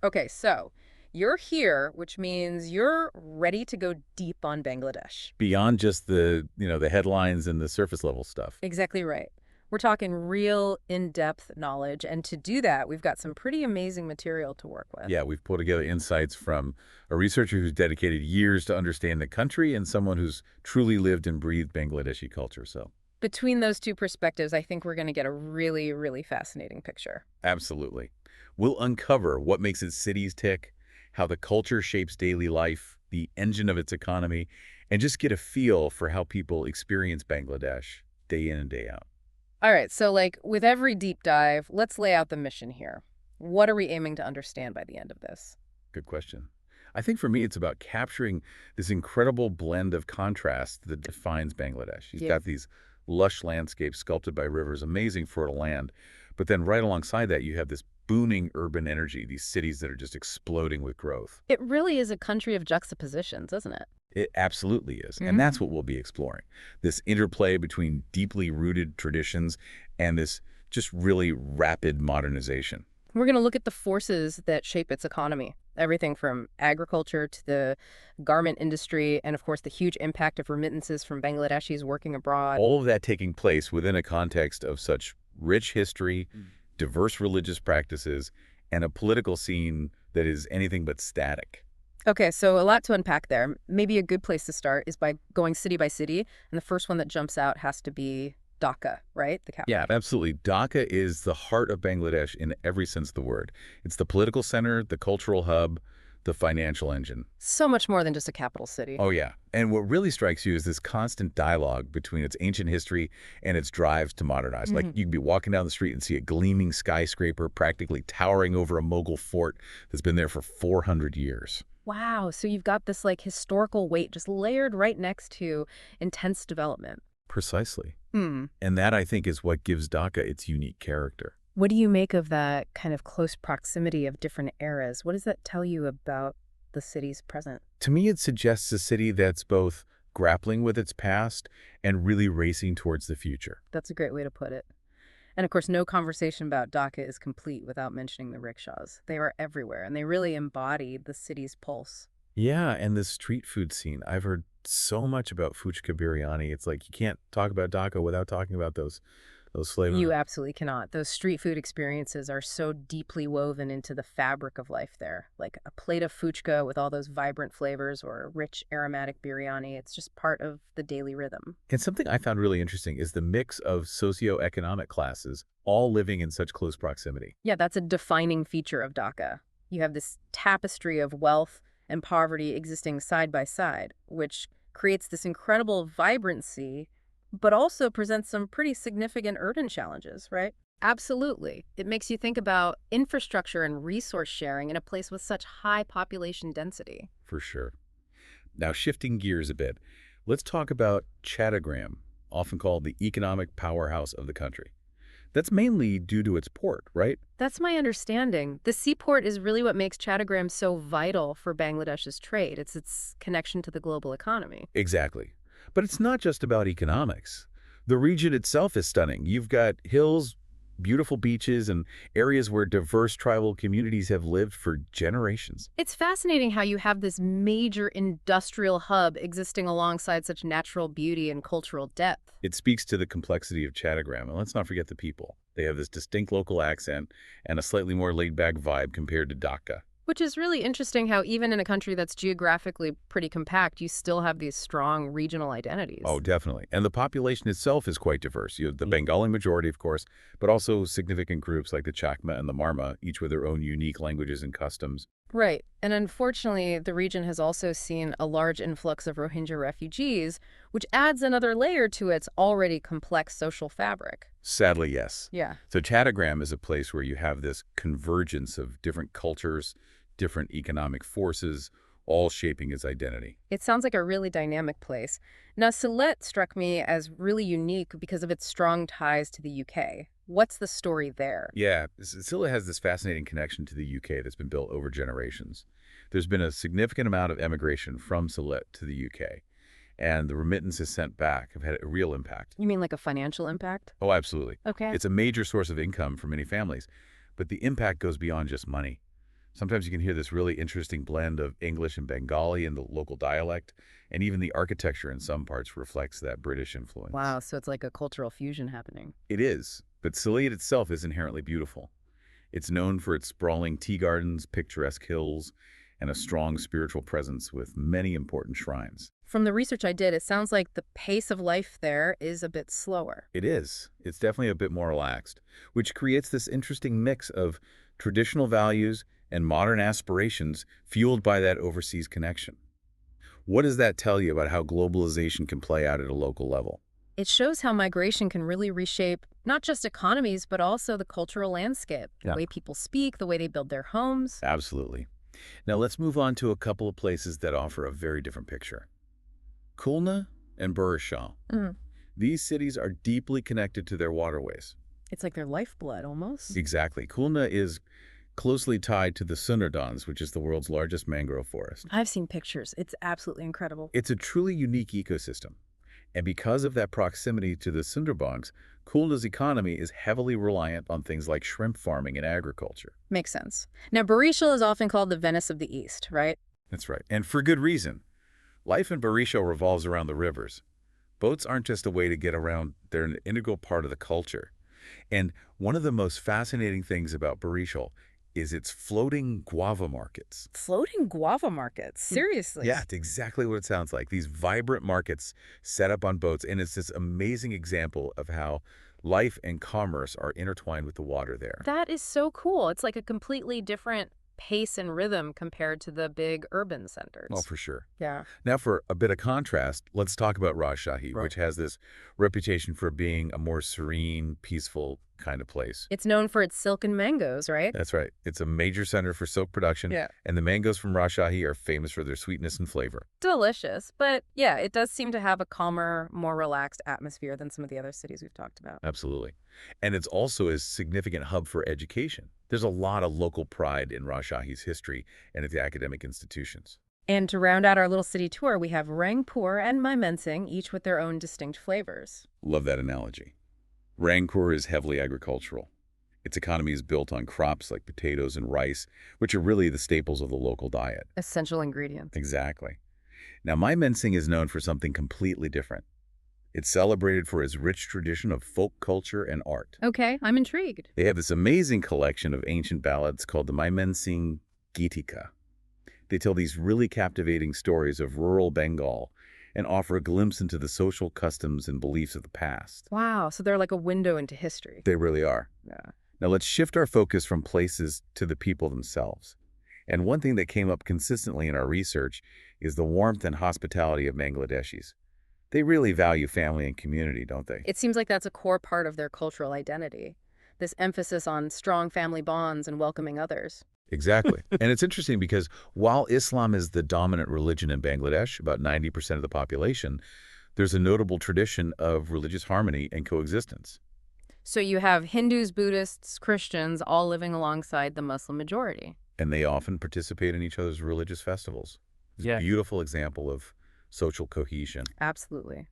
Okay, so you're here, which means you're ready to go deep on Bangladesh. Beyond just the headlines and the surface level stuff. Exactly right. We're talking real in-depth knowledge, and to do that, we've got some pretty amazing material to work with. Yeah, we've pulled together insights from a researcher who's dedicated years to understand the country and someone who's truly lived and breathed Bangladeshi culture. So, Between those two perspectives, I think we're going to get a really, really fascinating picture. absolutely. We'll uncover what makes its cities tick, how the culture shapes daily life, the engine of its economy, and just get a feel for how people experience Bangladesh day in and day out. All right, so with every deep dive, let's lay out the mission here. What are we aiming to understand by the end of this? Good question. I think for me, it's about capturing this incredible blend of contrast that defines Bangladesh. You've Yeah. got these lush landscapes sculpted by rivers, amazing fertile land. But then right alongside that, you have this booming urban energy, these cities that are just exploding with growth. It really is a country of juxtapositions, isn't it? It absolutely is. And Hmm. that's what we'll be exploring. This interplay between deeply rooted traditions and this just really rapid modernization. We're going to look at the forces that shape its economy, everything from agriculture to the garment industry, and of course, the huge impact of remittances from Bangladeshis working abroad. All of that taking place within a context of such rich history, diverse religious practices, and a political scene that is anything but static. Okay, so a lot to unpack there. Maybe a good place to start is by going city by city, and the first one that jumps out has to be Dhaka, right? The capital. Yeah, absolutely. Dhaka is the heart of Bangladesh in every sense of the word. It's the political center, the cultural hub, the financial engine. So much more than just a capital city. Oh, yeah. And what really strikes you is this constant dialogue between its ancient history and its drives to modernize. Like, Mhm. you can be walking down the street and see a gleaming skyscraper practically towering over a Mughal fort that's been there for 400 years. Wow, so you've got this historical weight just layered right next to intense development. Precisely. Hmm. And that, I think, is what gives Dhaka its unique character. What do you make of that kind of close proximity of different eras? What does that tell you about the city's present? To me, it suggests a city that's both grappling with its past and really racing towards the future. That's a great way to put it. And of course, no conversation about Dhaka is complete without mentioning the rickshaws. They are everywhere, and they really embody the city's pulse. Yeah, and the street food scene. I've heard so much about fuchka biryani. It's like you can't talk about Dhaka without talking about those flavors. You absolutely cannot. Those street food experiences are so deeply woven into the fabric of life there. Like a plate of fuchka with all those vibrant flavors or a rich aromatic biryani. It's just part of the daily rhythm. And something I found really interesting is the mix of socioeconomic classes all living in such close proximity. Yeah, that's a defining feature of Dhaka. You have this tapestry of wealth and poverty existing side by side, which creates this incredible vibrancy, but also presents some pretty significant urban challenges, right? Absolutely. It makes you think about infrastructure and resource sharing in a place with such high population density. For sure. Now, shifting gears a bit, let's talk about Chattogram, often called the economic powerhouse of the country. That's mainly due to its port, right? That's my understanding. The seaport is really what makes Chattogram so vital for Bangladesh's trade. It's its connection to the global economy. Exactly. But it's not just about economics. The region itself is stunning. You've got hills, beautiful beaches, and areas where diverse tribal communities have lived for generations. It's fascinating how you have this major industrial hub existing alongside such natural beauty and cultural depth. It speaks to the complexity of Chattogram, and let's not forget the people. They have this distinct local accent and a slightly more laid-back vibe compared to Dhaka. Which is really interesting how even in a country that's geographically pretty compact, you still have these strong regional identities. Oh, definitely. And the population itself is quite diverse. You have the Bengali majority, of course, but also significant groups like the Chakma and the Marma, each with their own unique languages and customs. Right. And unfortunately, the region has also seen a large influx of Rohingya refugees, which adds another layer to its already complex social fabric. Sadly, yes. Yeah. So Chattogram is a place where you have this convergence of different cultures, different economic forces, all shaping its identity. It sounds like a really dynamic place. Now, Sylhet struck me as really unique because of its strong ties to the UK. What's the story there? Yeah, Scylla has this fascinating connection to the UK that's been built over generations. There's been a significant amount of emigration from Sylhet to the UK, and the remittances sent back have had a real impact. You mean like a financial impact? Oh, absolutely. Okay. It's a major source of income for many families, but the impact goes beyond just money. Sometimes you can hear this really interesting blend of English and Bengali in the local dialect, and even the architecture in some parts reflects that British influence. Wow, so it's like a cultural fusion happening. It is, but Sylhet itself is inherently beautiful. It's known for its sprawling tea gardens, picturesque hills, and a strong spiritual presence with many important shrines. From the research I did, it sounds like the pace of life there is a bit slower. It is. It's definitely a bit more relaxed, which creates this interesting mix of traditional values and modern aspirations fueled by that overseas connection. What does that tell you about how globalization can play out at a local level? It shows how migration can really reshape not just economies, but also the cultural landscape, the Yeah. way people speak, the way they build their homes. Absolutely. Now let's move on to a couple of places that offer a very different picture. Khulna and Barishal. Mm. These cities are deeply connected to their waterways. It's like their lifeblood almost. Exactly. Khulna is closely tied to the Sundarbans, which is the world's largest mangrove forest. I've seen pictures. It's absolutely incredible. It's a truly unique ecosystem. And because of that proximity to the Sundarbans, Khulna's economy is heavily reliant on things like shrimp farming and agriculture. Makes sense. Now, Barishal is often called the Venice of the East, right? That's right. And for good reason. Life in Barishal revolves around the rivers. Boats aren't just a way to get around, they're an integral part of the culture. And one of the most fascinating things about Barishal is its floating guava markets. Floating guava markets. Seriously. Yeah, it's exactly what it sounds like. These vibrant markets set up on boats, and it's this amazing example of how life and commerce are intertwined with the water there. That is so cool. It's like a completely different pace and rhythm compared to the big urban centers. Oh, for sure. Yeah. Now, for a bit of contrast, let's talk about Rajshahi, Right. which has this reputation for being a more serene, peaceful kind of place. It's known for its silk and mangoes, right? That's right. It's a major center for silk production, Yeah. and the mangoes from Rajshahi are famous for their sweetness and flavor. Delicious. But yeah, it does seem to have a calmer, more relaxed atmosphere than some of the other cities we've talked about. Absolutely. And it's also a significant hub for education. There's a lot of local pride in Rajshahi's history and its academic institutions. And to round out our little city tour, we have Rangpur and Mymensingh, each with their own distinct flavors. Love that analogy. Rangpur is heavily agricultural. Its economy is built on crops like potatoes and rice, which are really the staples of the local diet. Essential ingredients. Exactly. Now, Mymensingh is known for something completely different. It's celebrated for its rich tradition of folk culture and art. Okay, I'm intrigued. They have this amazing collection of ancient ballads called the Mymensingh Gitika. They tell these really captivating stories of rural Bengal and offer a glimpse into the social customs and beliefs of the past. Wow, so they're like a window into history. They really are. Yeah. Now let's shift our focus from places to the people themselves. And one thing that came up consistently in our research is the warmth and hospitality of Bangladeshis. They really value family and community, don't they? It seems like that's a core part of their cultural identity. This emphasis on strong family bonds and welcoming others. Exactly. And it's interesting because while Islam is the dominant religion in Bangladesh, about 90% of the population, there's a notable tradition of religious harmony and coexistence. So you have Hindus, Buddhists, Christians all living alongside the Muslim majority. And they often participate in each other's religious festivals. It's a beautiful example of social cohesion. Absolutely.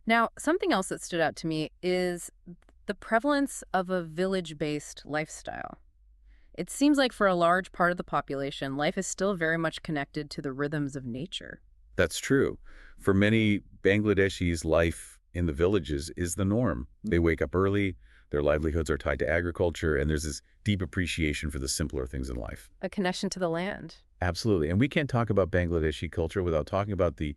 Now, something else that stood out to me is the prevalence of a village-based lifestyle. It seems like for a large part of the population, life is still very much connected to the rhythms of nature. That's true. For many Bangladeshis, life in the villages is the norm. They wake up early, their livelihoods are tied to agriculture, and there's this deep appreciation for the simpler things in life. A connection to the land. Absolutely. And we can't talk about Bangladeshi culture without talking about the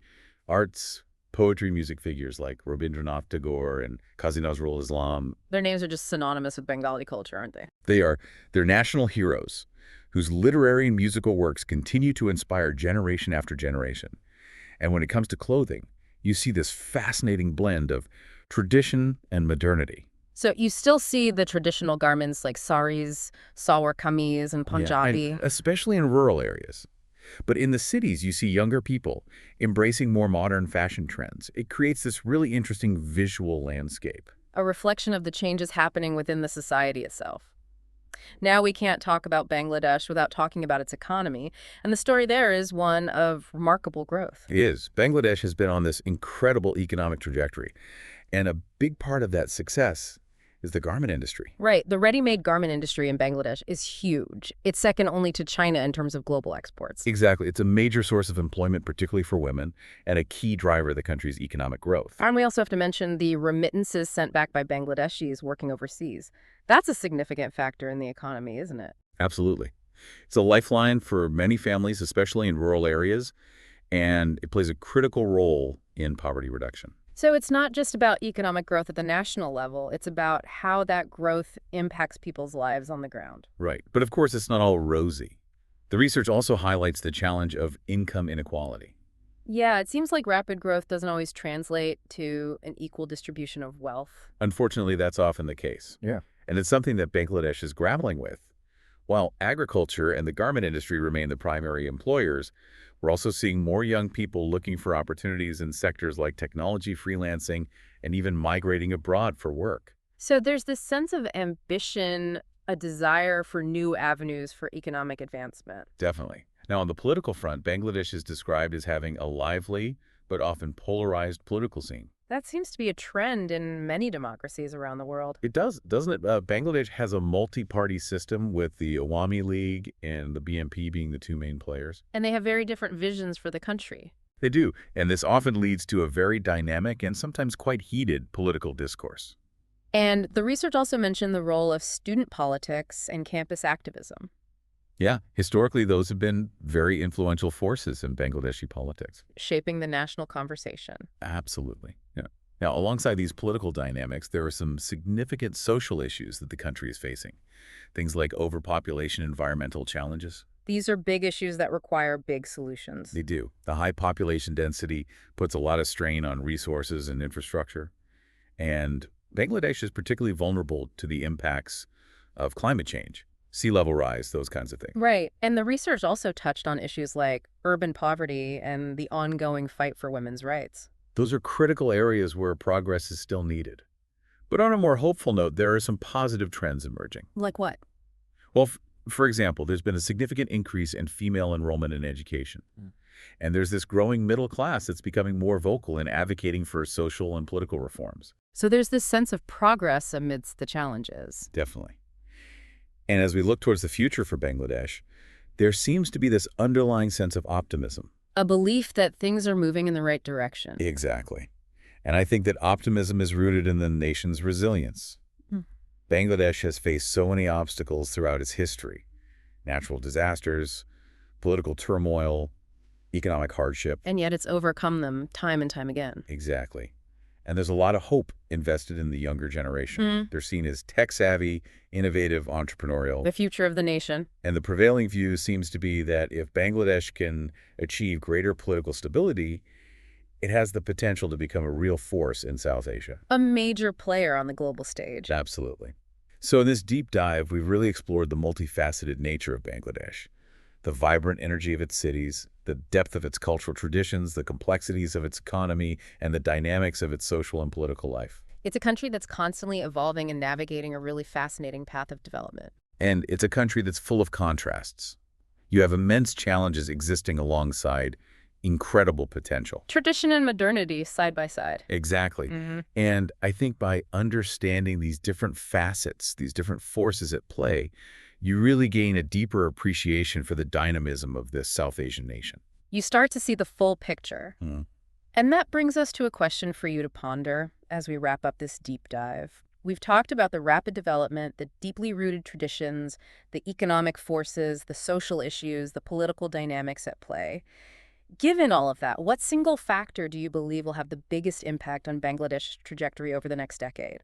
arts, poetry, music figures like Rabindranath Tagore and Qazi Nazrul Islam. Their names are just synonymous with Bengali culture, aren't they? They're national heroes whose literary and musical works continue to inspire generation after generation. And when it comes to clothing, you see this fascinating blend of tradition and modernity. So you still see the traditional garments like saris, salwar kameez, and Punjabi. And especially in rural areas. But in the cities, you see younger people embracing more modern fashion trends. It creates this really interesting visual landscape. A reflection of the changes happening within the society itself. Now we can't talk about Bangladesh without talking about its economy, and the story there is one of remarkable growth. It is. Bangladesh has been on this incredible economic trajectory, and a big part of that success is the garment industry. Right. The ready-made garment industry in Bangladesh is huge. It's second only to China in terms of global exports. Exactly. It's a major source of employment, particularly for women, and a key driver of the country's economic growth. And we also have to mention the remittances sent back by Bangladeshis working overseas. That's a significant factor in the economy, isn't it? Absolutely. It's a lifeline for many families, especially in rural areas, and it plays a critical role in poverty reduction. So it's not just about economic growth at the national level. It's about how that growth impacts people's lives on the ground. Right. But of course, it's not all rosy. The research also highlights the challenge of income inequality. Yeah, it seems like rapid growth doesn't always translate to an equal distribution of wealth. Unfortunately, that's often the case. Yeah. And it's something that Bangladesh is grappling with. While agriculture and the garment industry remain the primary employers, we're also seeing more young people looking for opportunities in sectors like technology, freelancing, and even migrating abroad for work. So there's this sense of ambition, a desire for new avenues for economic advancement. Definitely. Now, on the political front, Bangladesh is described as having a lively but often polarized political scene. That seems to be a trend in many democracies around the world. It does, doesn't it? Bangladesh has a multi-party system with the Awami League and the BNP being the two main players. And they have very different visions for the country. They do, and this often leads to a very dynamic and sometimes quite heated political discourse. And the research also mentioned the role of student politics and campus activism. Yeah, historically, those have been very influential forces in Bangladeshi politics. Shaping the national conversation. Absolutely. Yeah. Now, alongside these political dynamics, there are some significant social issues that the country is facing. Things like overpopulation, environmental challenges. These are big issues that require big solutions. They do. The high population density puts a lot of strain on resources and infrastructure. And Bangladesh is particularly vulnerable to the impacts of climate change. Sea level rise, those kinds of things. Right. And the research also touched on issues like urban poverty and the ongoing fight for women's rights. Those are critical areas where progress is still needed. But on a more hopeful note, there are some positive trends emerging. Like what? Well, for example, there's been a significant increase in female enrollment in education. And there's this growing middle class that's becoming more vocal in advocating for social and political reforms. So there's this sense of progress amidst the challenges. Definitely. And as we look towards the future for Bangladesh, there seems to be this underlying sense of optimism. A belief that things are moving in the right direction. Exactly. And I think that optimism is rooted in the nation's resilience. Bangladesh has faced so many obstacles throughout its history. Natural disasters, political turmoil, economic hardship. And yet it's overcome them time and time again. Exactly. And there's a lot of hope invested in the younger generation. They're seen as tech-savvy, innovative, entrepreneurial. The future of the nation. And the prevailing view seems to be that if Bangladesh can achieve greater political stability, it has the potential to become a real force in South Asia. A major player on the global stage. Absolutely. So in this deep dive, we've really explored the multifaceted nature of Bangladesh, the vibrant energy of its cities, the depth of its cultural traditions, the complexities of its economy, and the dynamics of its social and political life. It's a country that's constantly evolving and navigating a really fascinating path of development. And it's a country that's full of contrasts. You have immense challenges existing alongside incredible potential. Tradition and modernity side by side. Exactly. And I think by understanding these different facets, these different forces at play, you really gain a deeper appreciation for the dynamism of this South Asian nation. You start to see the full picture. And that brings us to a question for you to ponder as we wrap up this deep dive. We've talked about the rapid development, the deeply rooted traditions, the economic forces, the social issues, the political dynamics at play. Given all of that, what single factor do you believe will have the biggest impact on Bangladesh's trajectory over the next decade?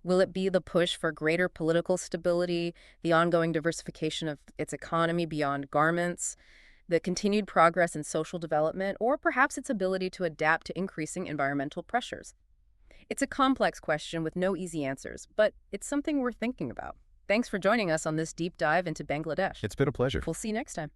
Will it be the push for greater political stability, the ongoing diversification of its economy beyond garments, the continued progress in social development, or perhaps its ability to adapt to increasing environmental pressures? It's a complex question with no easy answers, but it's something we're thinking about. Thanks for joining us on this deep dive into Bangladesh. It's been a pleasure. We'll see you next time.